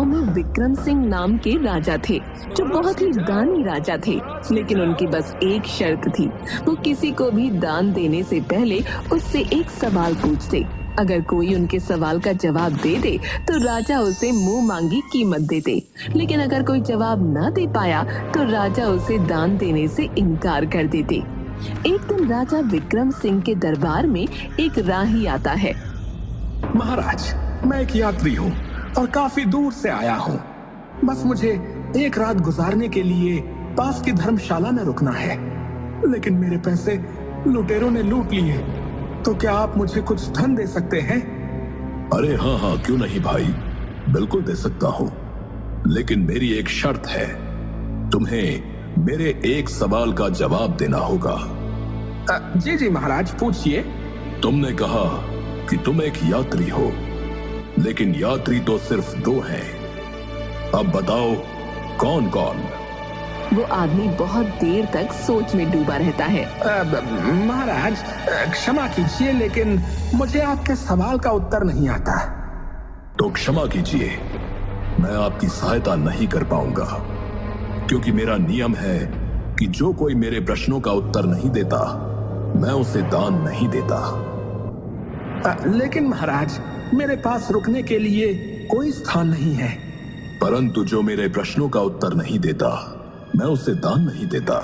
गांव में विक्रम सिंह नाम के राजा थे, जो बहुत ही दानी राजा थे। लेकिन उनकी बस एक शर्त थी, वो किसी को भी दान देने से पहले उससे एक सवाल पूछते। अगर कोई उनके सवाल का जवाब दे दे तो राजा उसे मुंह मांगी कीमत देते, लेकिन अगर कोई जवाब न दे पाया तो राजा उसे दान देने से इनकार कर देते। एक दिन राजा विक्रम सिंह के दरबार में एक राही आता है। महाराज, मैं एक यात्री हूँ और काफी दूर से आया हूँ। बस मुझे एक रात गुजारने के लिए पास की धर्मशाला में रुकना है, लेकिन मेरे पैसे लुटेरों ने लूट लिए। तो क्या आप मुझे कुछ धन दे सकते हैं? अरे हाँ हाँ, क्यों नहीं भाई, बिल्कुल दे सकता हूँ, लेकिन मेरी एक शर्त है। तुम्हें मेरे एक सवाल का जवाब देना होगा। जी जी महाराज, पूछिए। तुमने कहा कि तुम एक यात्री हो, लेकिन यात्री तो सिर्फ दो हैं। अब बताओ कौन कौन? वो आदमी बहुत देर तक सोच में डूबा रहता है। महाराज, क्षमा कीजिए, लेकिन मुझे आपके सवाल का उत्तर नहीं आता। तो क्षमा कीजिए, मैं आपकी सहायता नहीं कर पाऊंगा, क्योंकि मेरा नियम है कि जो कोई मेरे प्रश्नों का उत्तर नहीं देता, मैं उसे दान नहीं देता। लेकिन महाराज, मेरे पास रुकने के लिए कोई स्थान नहीं है। परंतु जो मेरे प्रश्नों का उत्तर नहीं देता, मैं उसे दान नहीं देता।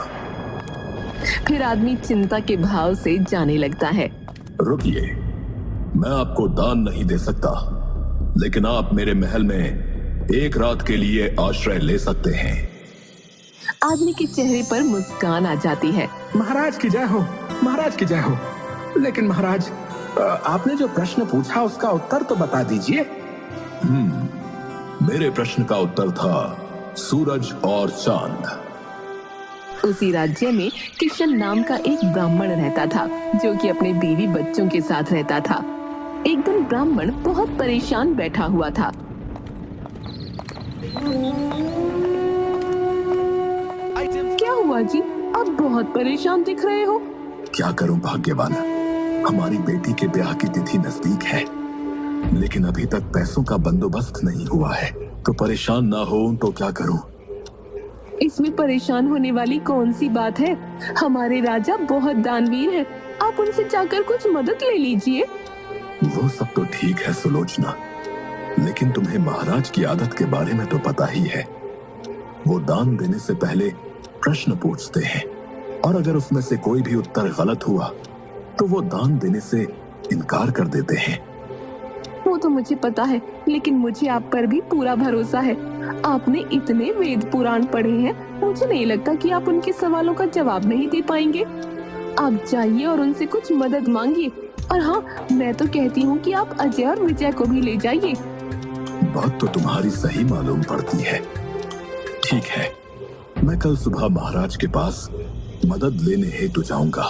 फिर आदमी चिंता के भाव से जाने लगता है। रुकिए, मैं आपको दान नहीं दे सकता, लेकिन आप मेरे महल में एक रात के लिए आश्रय ले सकते हैं। आदमी के चेहरे पर मुस्कान आ जाती है। महाराज की जय हो, महाराज की जय हो। लेकिन महाराज, आपने जो प्रश्न पूछा उसका उत्तर तो बता दीजिए। मेरे प्रश्न का उत्तर था सूरज और चांद। उसी राज्य में किशन नाम का एक ब्राह्मण रहता था, जो कि अपने बीवी बच्चों के साथ रहता था। एक दिन ब्राह्मण बहुत परेशान बैठा हुआ था। क्या हुआ जी, आप बहुत परेशान दिख रहे हो? क्या करूं भाग्यवान, हमारी बेटी के ब्याह की तिथि नजदीक है, लेकिन अभी तक पैसों का बंदोबस्त नहीं हुआ है। तो परेशान ना हो तो क्या करूं? इसमें परेशान होने वाली कौन सी बात है? हमारे राजा बहुत दानवीर हैं। आप उनसे जाकर कुछ मदद ले लीजिए। वो सब तो ठीक है सुलोचना, लेकिन तुम्हें महाराज की आदत के बारे में तो पता ही है। वो दान देने से पहले प्रश्न पूछते हैं, और अगर उसमें से कोई भी उत्तर गलत हुआ तो वो दान देने से इनकार कर देते हैं। वो तो मुझे पता है, लेकिन मुझे आप पर भी पूरा भरोसा है। आपने इतने वेद पुराण पढ़े हैं, मुझे नहीं लगता कि आप उनके सवालों का जवाब नहीं दे पाएंगे। आप जाइए और उनसे कुछ मदद मांगिए। और हाँ, मैं तो कहती हूँ कि आप अजय और विजय को भी ले जाइए। बात तो तुम्हारी सही मालूम पड़ती है। ठीक है, मैं कल सुबह महाराज के पास मदद लेने हेतु जाऊंगा।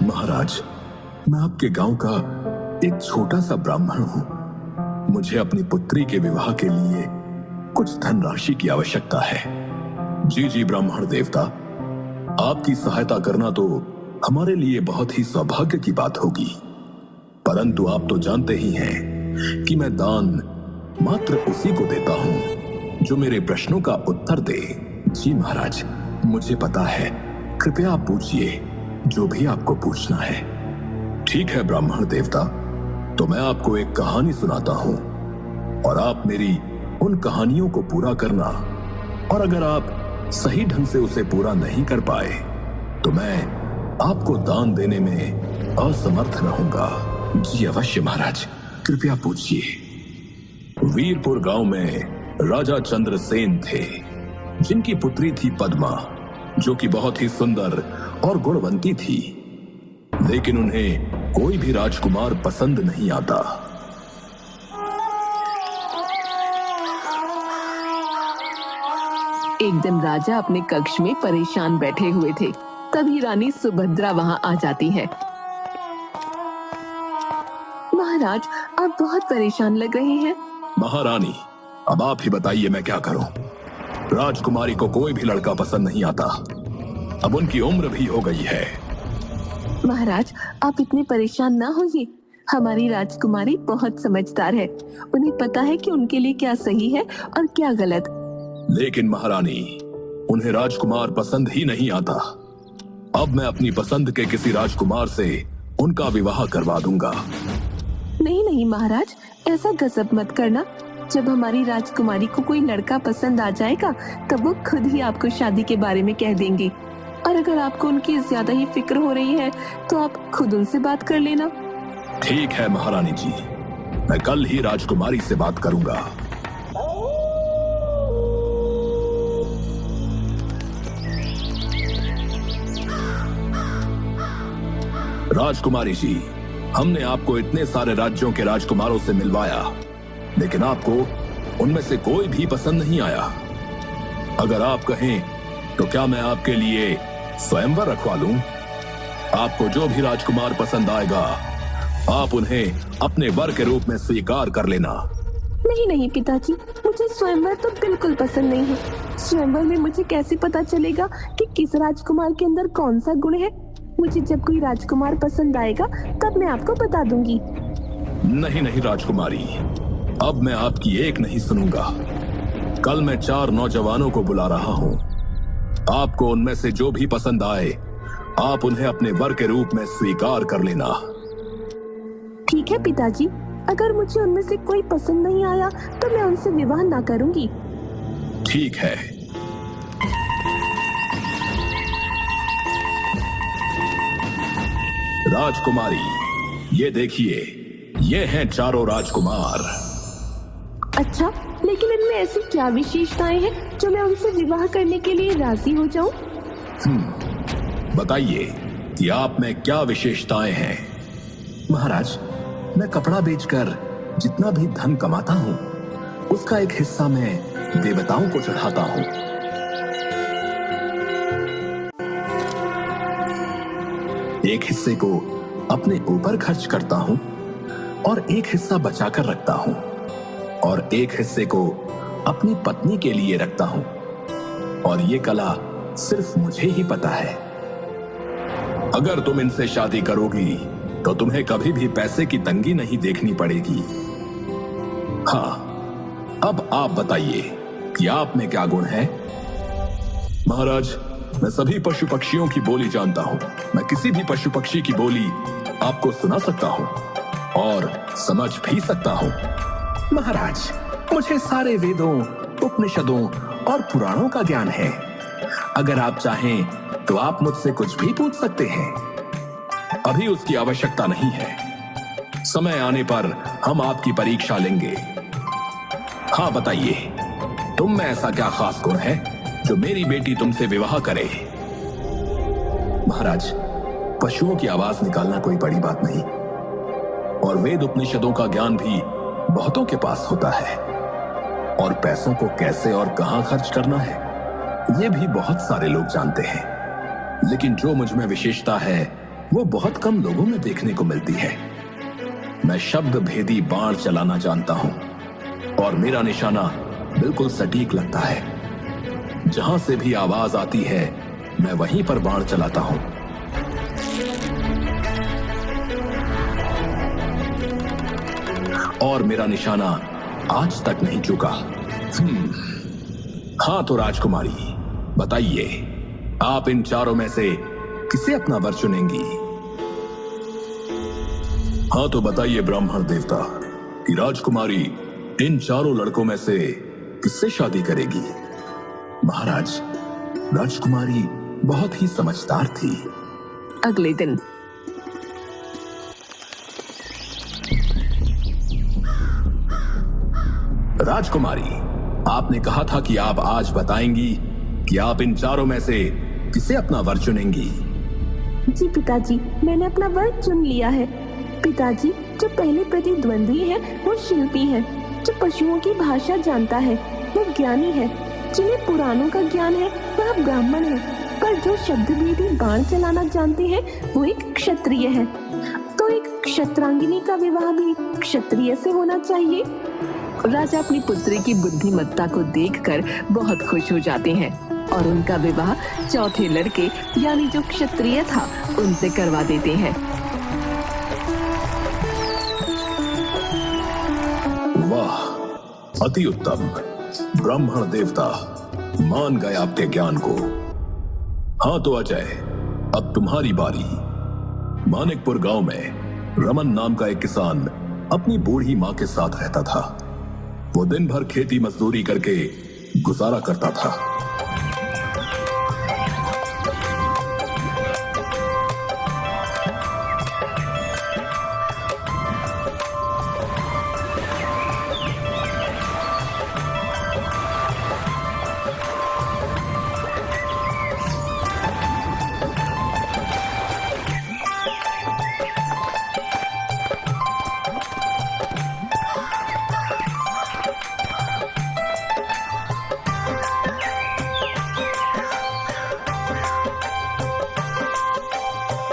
महाराज, मैं आपके गांव का एक छोटा सा ब्राह्मण हूं। मुझे अपनी पुत्री के विवाह के लिए कुछ धनराशि की आवश्यकता है। जी जी ब्राह्मण देवता, आपकी सहायता करना तो हमारे लिए बहुत ही सौभाग्य की बात होगी। परंतु आप तो जानते ही हैं कि मैं दान मात्र उसी को देता हूं जो मेरे प्रश्नों का उत्तर दे। जी महाराज, मुझे पता है। कृपया आप पूछिए जो भी आपको पूछना है। ठीक है ब्राह्मण देवता, तो मैं आपको एक कहानी सुनाता हूं और आप मेरी उन कहानियों को पूरा करना, और अगर आप सही ढंग से उसे पूरा नहीं कर पाए तो मैं आपको दान देने में असमर्थ रहूंगा। जी अवश्य महाराज, कृपया पूछिए। वीरपुर गांव में राजा चंद्रसेन थे, जिनकी पुत्री थी पद्मा, जो कि बहुत ही सुंदर और गुणवंती थी। लेकिन उन्हें कोई भी राजकुमार पसंद नहीं आता। एक दिन राजा अपने कक्ष में परेशान बैठे हुए थे। तभी रानी सुभद्रा वहां आ जाती है। महाराज, आप बहुत परेशान लग रहे हैं। महारानी, अब आप ही बताइए मैं क्या करूं। राजकुमारी को कोई भी लड़का पसंद नहीं आता। अब उनकी उम्र भी हो गई है। महाराज, आप इतने परेशान ना होइए। हमारी राजकुमारी बहुत समझदार है। उन्हें पता है कि उनके लिए क्या सही है और क्या गलत। लेकिन महारानी, उन्हें राजकुमार पसंद ही नहीं आता। अब मैं अपनी पसंद के किसी राजकुमार से उनका विवाह करवा दूंगा। नहीं नहीं महाराज, ऐसा गजब मत करना। जब हमारी राजकुमारी को कोई लड़का पसंद आ जाएगा तब वो खुद ही आपको शादी के बारे में कह देंगी। और अगर आपको उनकी ज्यादा ही फिक्र हो रही है तो आप खुद उनसे बात कर लेना। ठीक है महारानी जी, मैं कल ही राजकुमारी से बात करूंगा। राजकुमारी जी, हमने आपको इतने सारे राज्यों के राजकुमारों से मिलवाया, लेकिन आपको उनमें से कोई भी पसंद नहीं आया। अगर आप कहें तो क्या मैं आपके लिए स्वयंवर रखवा लूं? आपको जो भी राजकुमार पसंद आएगा आप उन्हें अपने वर के रूप में स्वीकार कर लेना। नहीं नहीं पिताजी, मुझे स्वयंवर तो बिल्कुल पसंद नहीं है। स्वयंवर में मुझे कैसे पता चलेगा कि किस राजकुमार के अंदर कौन सा गुण है? मुझे जब कोई राजकुमार पसंद आएगा तब मैं आपको बता दूंगी। नहीं नहीं राजकुमारी, अब मैं आपकी एक नहीं सुनूंगा। कल मैं 4 नौजवानों को बुला रहा हूँ। आपको उनमें से जो भी पसंद आए आप उन्हें अपने वर के रूप में स्वीकार कर लेना। ठीक है पिताजी, अगर मुझे उनमें से कोई पसंद नहीं आया तो मैं उनसे विवाह ना करूंगी। ठीक है। राजकुमारी, ये देखिए, ये हैं 4 राजकुमार। अच्छा, लेकिन इनमें ऐसी क्या विशेषताएं हैं जो मैं उनसे विवाह करने के लिए राजी हो जाऊं? बताइए कि आप में क्या विशेषताएं हैं। महाराज, मैं कपड़ा बेचकर जितना भी धन कमाता हूँ उसका एक हिस्सा मैं देवताओं को चढ़ाता हूँ। एक हिस्से को अपने ऊपर खर्च करता हूँ और एक हिस्सा बचाकर रखता हूँ और एक हिस्से को अपनी पत्नी के लिए रखता हूँ। और ये कला सिर्फ मुझे ही पता है। अगर तुम इनसे शादी करोगी तो तुम्हें कभी भी पैसे की तंगी नहीं देखनी पड़ेगी। हाँ, अब आप बताइए कि आप में क्या गुण है। महाराज, मैं सभी पशु पक्षियों की बोली जानता हूँ। मैं किसी भी पशु पक्षी की बोली आपको सुना सकता हूँ और समझ भी सकता हूँ। महाराज, मुझे सारे वेदों, उपनिषदों और पुराणों का ज्ञान है। अगर आप चाहें तो आप मुझसे कुछ भी पूछ सकते हैं। अभी उसकी आवश्यकता नहीं है। समय आने पर हम आपकी परीक्षा लेंगे। हाँ बताइए, तुम में ऐसा क्या खास गुण है जो मेरी बेटी तुमसे विवाह करे। महाराज, पशुओं की आवाज निकालना कोई बड़ी बात नहीं और वेद उपनिषदों का ज्ञान भी बहुतों के पास होता है। और पैसों को कैसे और कहां खर्च करना है ये भी बहुत सारे लोग जानते हैं। लेकिन जो मुझ में विशेषता है वो बहुत कम लोगों में देखने को मिलती है। मैं शब्द भेदी बाण चलाना जानता हूं और मेरा निशाना बिल्कुल सटीक लगता है। जहां से भी आवाज आती है मैं वहीं पर बाण चलाता हूं। और मेरा निशाना आज तक नहीं चुका। हाँ तो राजकुमारी, बताइए, आप इन 4 में से किसे अपना वर चुनेंगी। हाँ तो बताइए ब्राह्मण देवता कि राजकुमारी इन 4 लड़कों में से किससे शादी करेगी। महाराज, राजकुमारी बहुत ही समझदार थी। अगले दिन राजकुमारी, आपने कहा था कि आप आज बताएंगी कि आप इन 4 में से किसे अपना वर चुनेंगी। जी पिताजी, मैंने अपना वर चुन लिया है। पिताजी, जो पहले प्रतिद्वंदी है वो शिल्पी है, जो पशुओं की भाषा जानता है वो ज्ञानी है, जिन्हें पुराणों का ज्ञान है वह ब्राह्मण है, पर जो शब्द भेदी बाण चलाना जानते हैं वो एक क्षत्रिय है, तो एक क्षत्रांगिनी का विवाह भी क्षत्रिय से होना चाहिए। राजा अपनी पुत्री की बुद्धिमत्ता को देखकर बहुत खुश हो जाते हैं और उनका विवाह चौथे लड़के यानी जो क्षत्रिय था उनसे करवा देते हैं। वाह, अति उत्तम। ब्राह्मण देवता मान गए आपके ज्ञान को। हाँ तो अजय, अब तुम्हारी बारी। मानिकपुर गांव में रमन नाम का एक किसान अपनी बूढ़ी मां के साथ रहता था। वो दिन भर खेती मजदूरी करके गुजारा करता था।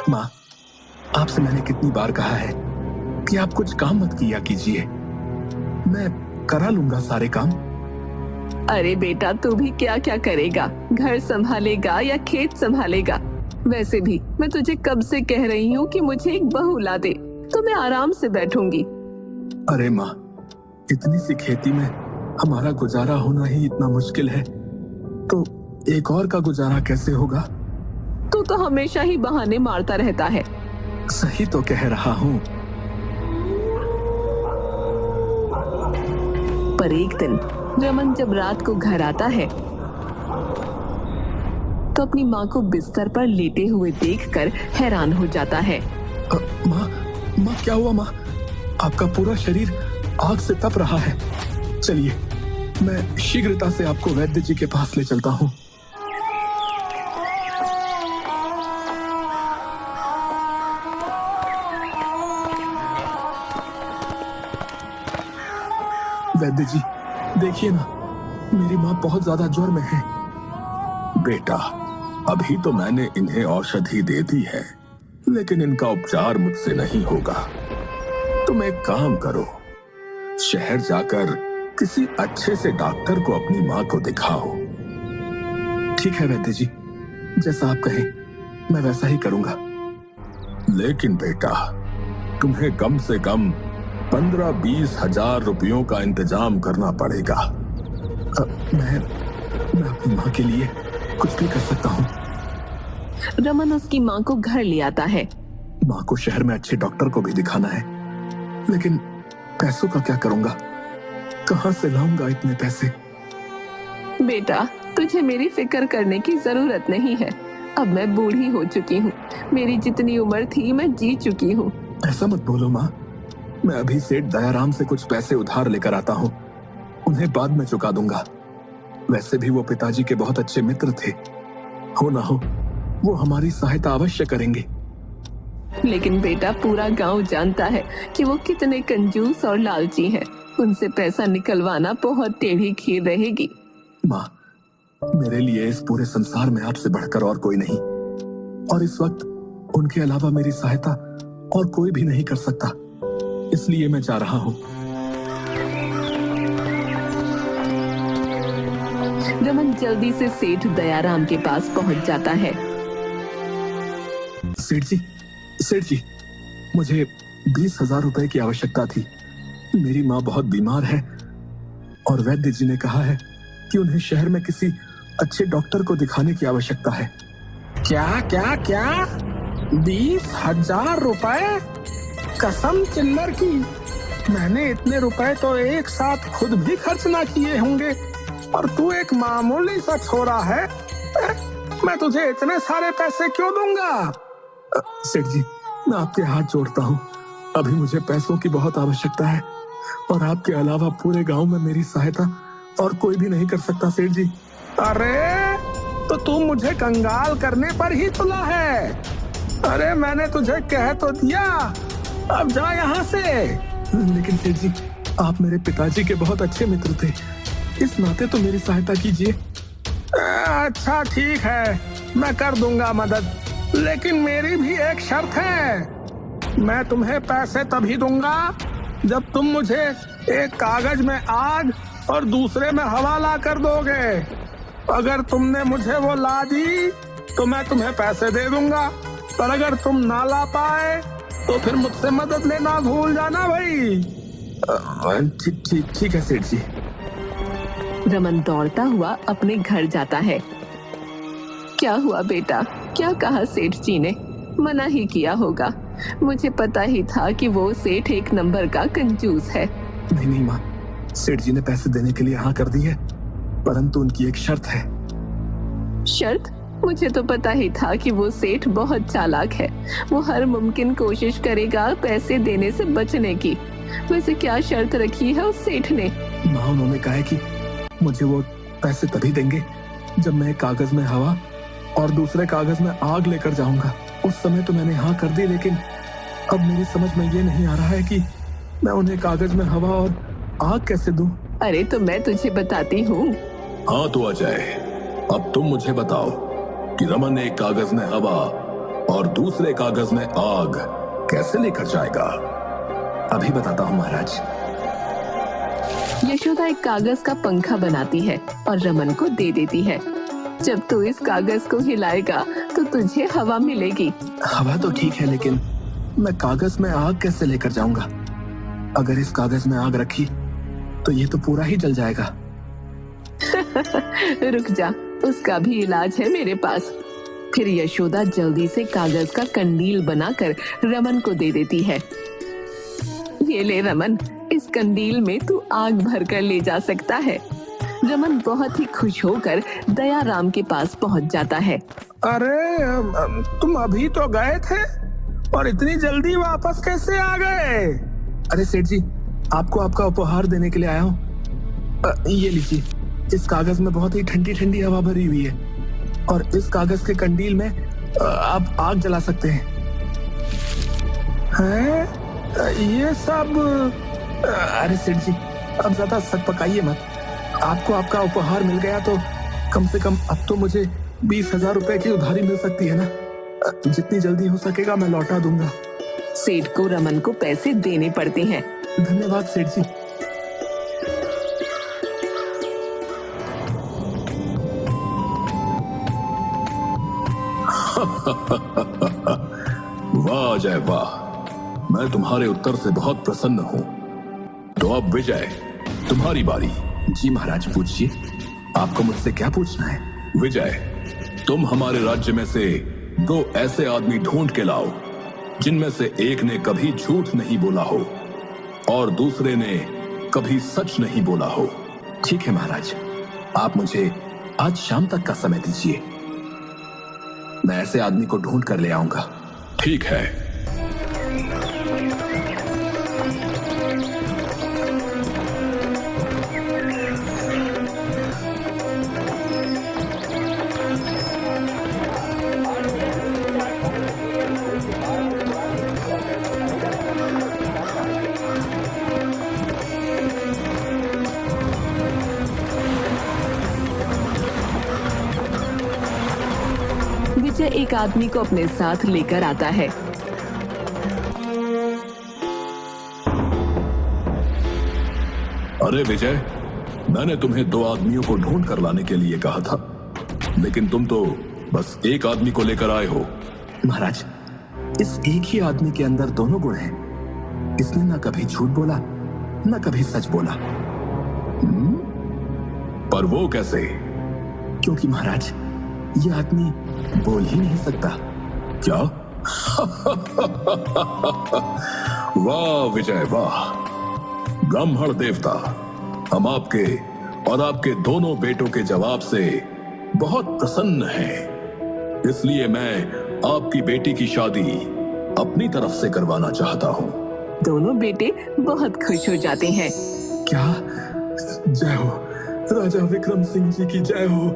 माँ, आपसे मैंने कितनी बार कहा है कि आप कुछ काम मत किया कीजिए। मैं करा लूंगा सारे काम। अरे बेटा, तू भी क्या क्या करेगा? घर संभालेगा या खेत संभालेगा? वैसे भी मैं तुझे कब से कह रही हूँ कि मुझे एक बहू ला दे, तो मैं आराम से बैठूंगी। अरे माँ, इतनी सी खेती में हमारा गुजारा होना ही इतना मुश्किल है, तो एक और का गुजारा कैसे होगा? तू तो हमेशा ही बहाने मारता रहता है। सही तो कह रहा हूँ। पर एक दिन रमन जब रात को घर आता है तो अपनी माँ को बिस्तर पर लेटे हुए देखकर हैरान हो जाता है। माँ, माँ क्या हुआ माँ? आपका पूरा शरीर आग से तप रहा है। चलिए, मैं शीघ्रता से आपको वैद्य जी के पास ले चलता हूँ। वैद्य जी, देखिए ना, मेरी माँ बहुत ज्यादा ज्वर में है। बेटा, अभी तो मैंने इन्हें औषधि दे दी है, लेकिन इनका उपचार मुझसे नहीं होगा। तुम एक काम करो, शहर जाकर किसी अच्छे से डॉक्टर को अपनी माँ को दिखाओ। ठीक है वैद्य जी, जैसा आप कहें मैं वैसा ही करूंगा। लेकिन बेटा, तुम्हें कम से कम 15-20 हजार रुपयों का इंतजाम करना पड़ेगा। मैं अपनी माँ के लिए कुछ भी कर सकता हूँ। रमन उसकी माँ को घर ले आता है। माँ को शहर में अच्छे डॉक्टर को भी दिखाना है, लेकिन पैसों का क्या करूंगा? कहाँ से लाऊंगा इतने पैसे? बेटा, तुझे मेरी फिक्र करने की जरूरत नहीं है। अब मैं बूढ़ी हो चुकी हूँ। मेरी जितनी उम्र थी मैं जी चुकी हूँ। ऐसा मत बोलो माँ। मैं अभी सेठ दयाराम से कुछ पैसे उधार लेकर आता हूँ, उन्हें बाद में चुका दूंगा। वैसे भी वो पिताजी के बहुत अच्छे मित्र थे। हो ना हो, वो हमारी सहायता अवश्य करेंगे। लेकिन बेटा, पूरा गांव जानता है कि वो कितने कंजूस और लालची हैं। उनसे पैसा निकलवाना बहुत टेढ़ी खीर रहेगी। माँ, मेरे लिए इस पूरे संसार में आपसे बढ़कर और कोई नहीं, और इस वक्त उनके अलावा मेरी सहायता और कोई भी नहीं कर सकता। इसलिए मैं जा रहा हूँ। रमन जल्दी से सेठ दयाराम के पास पहुंच जाता है। सेठ जी, मुझे 20,000 रुपए की आवश्यकता थी। मेरी माँ बहुत बीमार है और वैद्य जी ने कहा है कि उन्हें शहर में किसी अच्छे डॉक्टर को दिखाने की आवश्यकता है। क्या क्या क्या? 20,000 रुपए? कसम चिल्लर की, मैंने इतने रुपए तो एक साथ खुद भी खर्च ना किए होंगे, और तू एक मामूली सा छोरा है। मैं तुझे इतने सारे पैसे क्यों दूंगा? सेठ जी, मैं आपके हाथ जोड़ता हूँ। अभी मुझे पैसों की बहुत आवश्यकता है, और आपके अलावा पूरे गांव में मेरी सहायता और कोई भी नहीं कर सकता सेठ जी। अरे तो तू मुझे कंगाल करने पर ही तुला है? अरे मैंने तुझे कह तो दिया, अब जा यहाँ से। लेकिन सेठ जी, आप मेरे पिताजी के बहुत अच्छे मित्र थे, इस नाते तो मेरी सहायता कीजिए। अच्छा ठीक है, मैं कर दूंगा मदद, लेकिन मेरी भी एक शर्त है। मैं तुम्हें पैसे तभी दूंगा जब तुम मुझे एक कागज में आग और दूसरे में हवा ला कर दोगे। अगर तुमने मुझे वो ला दी तो मैं तुम्हें पैसे दे दूंगा, पर अगर तुम ना ला पाए तो फिर मुझसे मदद लेना भूल जाना भाई। ठीक है सेठ जी। रमन दौड़ता हुआ अपने घर जाता है। क्या हुआ बेटा, क्या कहा सेठ जी ने? मना ही किया होगा, मुझे पता ही था कि वो सेठ एक नंबर का कंजूस है। नहीं माँ, सेठ जी ने पैसे देने के लिए हाँ कर दी है, परंतु उनकी एक शर्त है। शर्त? मुझे तो पता ही था कि वो सेठ बहुत चालाक है। वो हर मुमकिन कोशिश करेगा पैसे देने से बचने की। वैसे क्या शर्त रखी है उस सेठ ने? माँ, उन्होंने कहा है कि मुझे वो पैसे तभी देंगे जब मैं एक कागज में हवा और दूसरे कागज में आग लेकर जाऊंगा। उस समय तो मैंने हाँ कर दी, लेकिन अब मेरी समझ में ये नहीं आ रहा है कि मैं उन्हें कागज में हवा और आग कैसे दूं। अरे तो मैं तुझे बताती हूँ। हाँ तो अजय, अब तुम मुझे बताओ कि रमन एक कागज में हवा और दूसरे कागज में आग कैसे लेकर जाएगा। अभी बताता हूँ महाराज। यशोदा एक कागज का पंखा बनाती है और रमन को दे देती है। जब तू इस कागज को हिलाएगा तो तुझे हवा मिलेगी। हवा तो ठीक है, लेकिन मैं कागज में आग कैसे लेकर जाऊंगा? अगर इस कागज में आग रखी तो ये तो पूरा ही जल जाएगा। रुक जा, उसका भी इलाज है मेरे पास। फिर यशोदा जल्दी से कागज का कंडील बनाकर रमन को दे देती है। ये ले रमन, इस कंडील में तू आग भरकर ले जा सकता है। रमन बहुत ही खुश होकर दयाराम के पास पहुंच जाता है। अरे तुम अभी तो गए थे और इतनी जल्दी वापस कैसे आ गए? अरे सेठ जी, आपको आपका उपहार देने के लिए आया हूँ। ये लीजिए, इस कागज में बहुत ही ठंडी ठंडी हवा भरी हुई है और इस कागज के कंडील में आप आग जला सकते हैं। ये सब? अरे सेठ जी, अब ज्यादा सक पकाइए मत। आपको आपका उपहार मिल गया तो कम से कम अब तो मुझे 20,000 रुपए की उधारी मिल सकती है ना। जितनी जल्दी हो सकेगा मैं लौटा दूंगा। सेठ को रमन को पैसे देने पड़ते हैं। धन्यवाद सेठ जी। वाह अजय वाह, मैं तुम्हारे उत्तर से बहुत प्रसन्न हूँ। तो अब विजय, तुम्हारी बारी। जी महाराज, पूछिए, आपको मुझसे क्या पूछना है? विजय, तुम हमारे राज्य में से 2 ऐसे आदमी ढूंढ के लाओ जिनमें से एक ने कभी झूठ नहीं बोला हो और दूसरे ने कभी सच नहीं बोला हो। ठीक है महाराज, आप मुझे आज शाम तक का समय दीजिए, मैं ऐसे आदमी को ढूंढ कर ले आऊंगा। ठीक है। विजय एक आदमी को अपने साथ लेकर आता है। अरे विजय, मैंने तुम्हें 2 आदमियों को ढूंढ कर लाने के लिए कहा था, लेकिन तुम तो बस एक आदमी को लेकर आए हो। महाराज, इस एक ही आदमी के अंदर दोनों गुण हैं। इसने ना कभी झूठ बोला, ना कभी सच बोला। पर वो कैसे? क्योंकि महाराज, ये आदमी बोल ही नहीं सकता। क्या? वाह विजय वाह, ब्राह्मण देवता, हम आपके और आपके दोनों बेटों के जवाब से बहुत प्रसन्न हैं। इसलिए मैं आपकी बेटी की शादी अपनी तरफ से करवाना चाहता हूँ। दोनों बेटे बहुत खुश हो जाते हैं। क्या? जय हो राजा विक्रम सिंह जी की जय हो,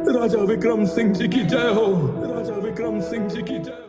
राजा विक्रम सिंह जी की जय हो, राजा विक्रम सिंह जी की जय।